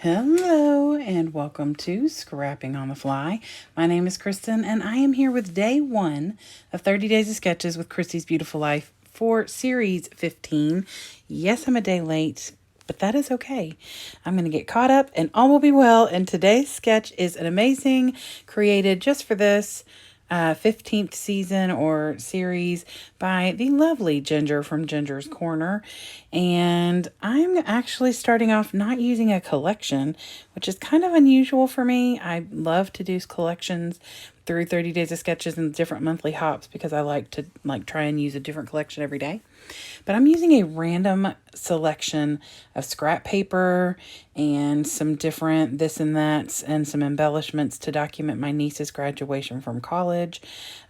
Hello and welcome to Scrapping on the Fly. My name is Kristen and I am here with day 1 of 30 Days of Sketches with Christy's Beautiful Life for series 15. Yes, I'm a day late, but that is okay. I'm going to get caught up and all will be well. And today's sketch is an amazing, created just for this 15th season or series by the lovely Ginger from Ginger's Corner. And I'm actually starting off not using a collection, which is kind of unusual for me. I love to do collections through 30 Days of Sketches and different monthly hops because I like to try and use a different collection every day. But I'm using a random selection of scrap paper and some different this and that's and some embellishments to document my niece's graduation from college.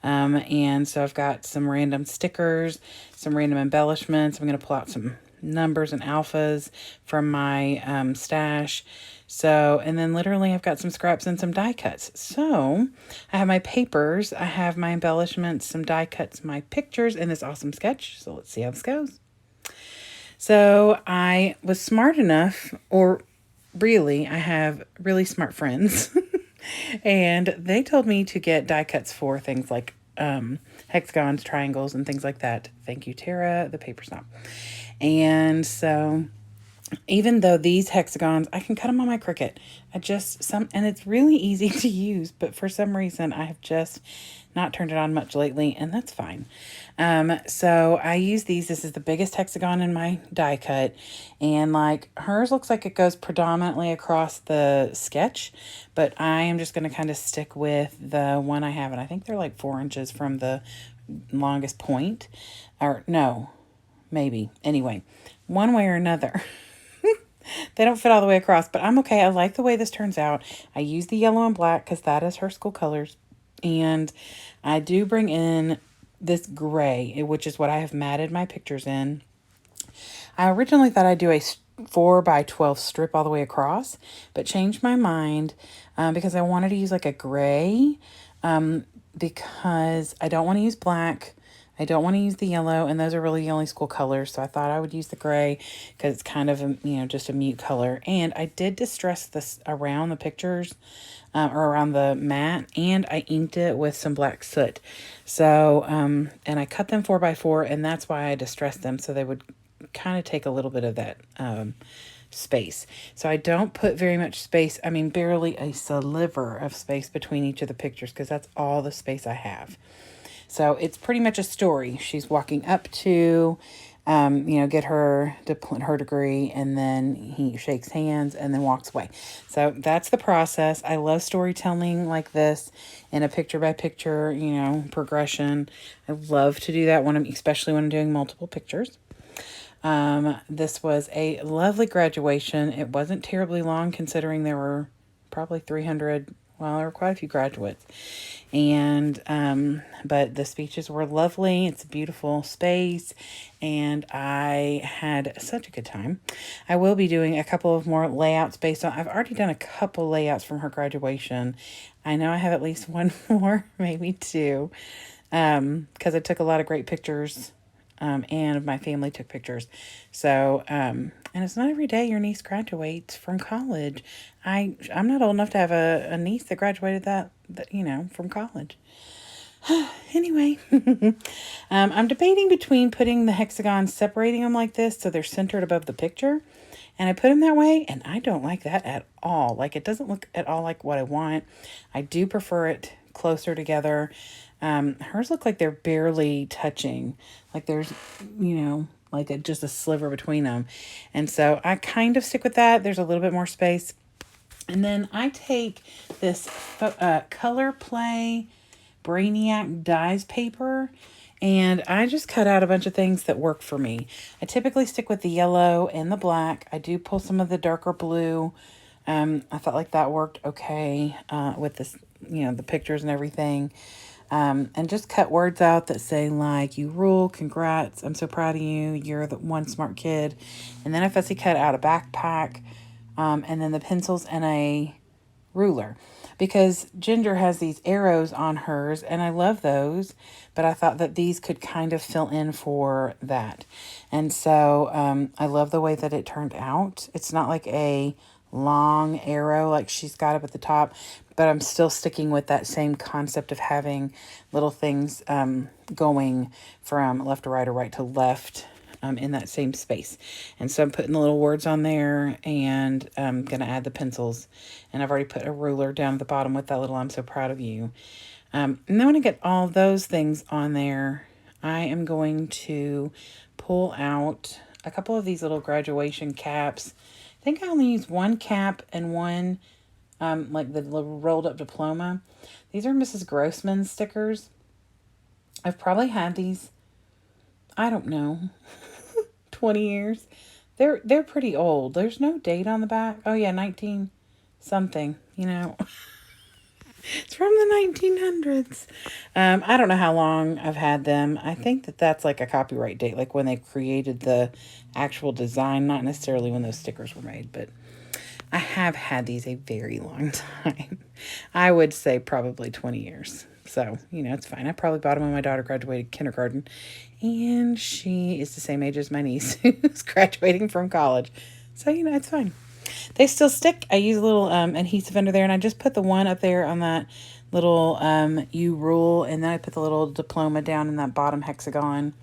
And so I've got some random stickers, some random embellishments. I'm going to pull out some numbers and alphas from my stash. So, and then literally I've got some scraps and some die cuts. So I have my papers, I have my embellishments, some die cuts, my pictures, and this awesome sketch. So let's see how this goes. So I was smart enough, or really, I have really smart friends, and they told me to get die cuts for things like hexagons, triangles, and things like that. Thank you, Tara, the paper snob. And so even though these hexagons, I can cut them on my Cricut. And it's really easy to use, but for some reason I have just not turned it on much lately, and that's fine. So I use these. This is the biggest hexagon in my die cut, and like hers looks like it goes predominantly across the sketch, but I am just going to kind of stick with the one I have, and I think they're like 4 inches from the longest point, or no, maybe. Anyway, one way or another. They don't fit all the way across, but I'm okay. I like the way this turns out. I use the yellow and black because that is her school colors. And I do bring in this gray, which is what I have matted my pictures in. I originally thought I'd do a 4 by 12 strip all the way across, but changed my mind because I wanted to use like a gray because I don't want to use black. I don't want to use the yellow, and those are really the only school colors, so I thought I would use the gray because it's kind of, just a mute color. And I did distress this around the pictures, or around the mat, and I inked it with some black soot. So, and I cut them 4 by 4, and that's why I distressed them, so they would kind of take a little bit of that space. So I don't put very much space, barely a sliver of space between each of the pictures because that's all the space I have. So it's pretty much a story. She's walking up to, get her degree, and then he shakes hands and then walks away. So that's the process. I love storytelling like this in a picture by picture, progression. I love to do that especially when I'm doing multiple pictures. This was a lovely graduation. It wasn't terribly long considering there were probably 300. Well, there were quite a few graduates. And, but the speeches were lovely. It's a beautiful space, and I had such a good time. I will be doing a couple of more layouts I've already done a couple layouts from her graduation. I know I have at least one more, maybe 2, because I took a lot of great pictures, and my family took pictures. So, and it's not every day your niece graduates from college. I'm not old enough to have a niece that graduated that from college. Anyway, I'm debating between putting the hexagons, separating them like this so they're centered above the picture. And I put them that way, and I don't like that at all. Like, it doesn't look at all like what I want. I do prefer it closer together. Hers look like they're barely touching. Like there's, just a sliver between them. And so I kind of stick with that. There's a little bit more space. And then I take this Color Play Brainiac Dies paper, and I just cut out a bunch of things that work for me. I typically stick with the yellow and the black. I do pull some of the darker blue. I felt like that worked okay with this, the pictures and everything. And just cut words out that say like, you rule, congrats, I'm so proud of you, you're the one smart kid. And then I fussy cut out a backpack, and then the pencils and a ruler. Because Ginger has these arrows on hers, and I love those, but I thought that these could kind of fill in for that. And so I love the way that it turned out. It's not like a long arrow like she's got up at the top, but I'm still sticking with that same concept of having little things going from left to right or right to left in that same space. And so I'm putting the little words on there, and I'm going to add the pencils. And I've already put a ruler down at the bottom with that little "I'm so proud of you." And then when I get all those things on there, I am going to pull out a couple of these little graduation caps. I think I only use one cap and one, like the little rolled up diploma. These are Mrs. Grossman's stickers. I've probably had these, I don't know, 20 years. They're pretty old. There's no date on the back. Oh yeah, 19 something, you know. It's from the 1900s. I don't know how long I've had them. I think that that's like a copyright date, like when they created the actual design, not necessarily when those stickers were made, but I have had these a very long time. I would say probably 20 years. So, you know, it's fine. I probably bought them when my daughter graduated kindergarten, and she is the same age as my niece who's graduating from college. So, you know, it's fine. They still stick. I use a little adhesive under there, and I just put the one up there on that little U rule, and then I put the little diploma down in that bottom hexagon.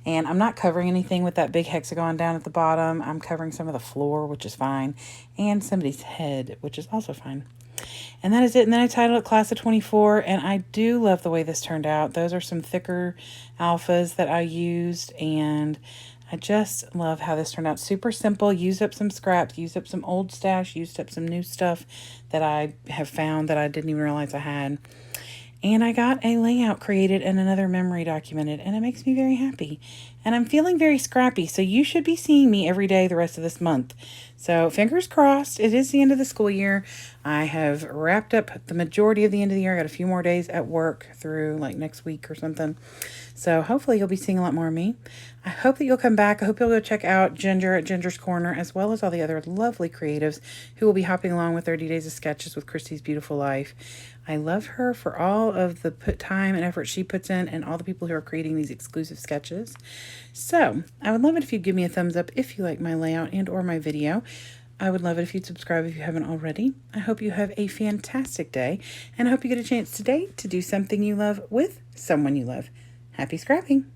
And I'm not covering anything with that big hexagon down at the bottom. I'm covering some of the floor, which is fine, and somebody's head, which is also fine. And that is it. And then I titled it Class of 24, and I do love the way this turned out. Those are some thicker alphas that I used, and I just love how this turned out. Super simple. Used up some scraps, used up some old stash, used up some new stuff that I have found that I didn't even realize I had. And I got a layout created and another memory documented, and it makes me very happy. And I'm feeling very scrappy, so you should be seeing me every day the rest of this month. So fingers crossed, it is the end of the school year. I have wrapped up the majority of the end of the year. I got a few more days at work through like next week or something. So hopefully you'll be seeing a lot more of me. I hope that you'll come back. I hope you'll go check out Ginger at Ginger's Corner, as well as all the other lovely creatives who will be hopping along with 30 Days of Sketches with Christy's Beautiful Life. I love her for all of the time and effort she puts in, and all the people who are creating these exclusive sketches. So I would love it if you'd give me a thumbs up if you like my layout and or my video. I would love it if you'd subscribe if you haven't already. I hope you have a fantastic day, and I hope you get a chance today to do something you love with someone you love. Happy scrapping!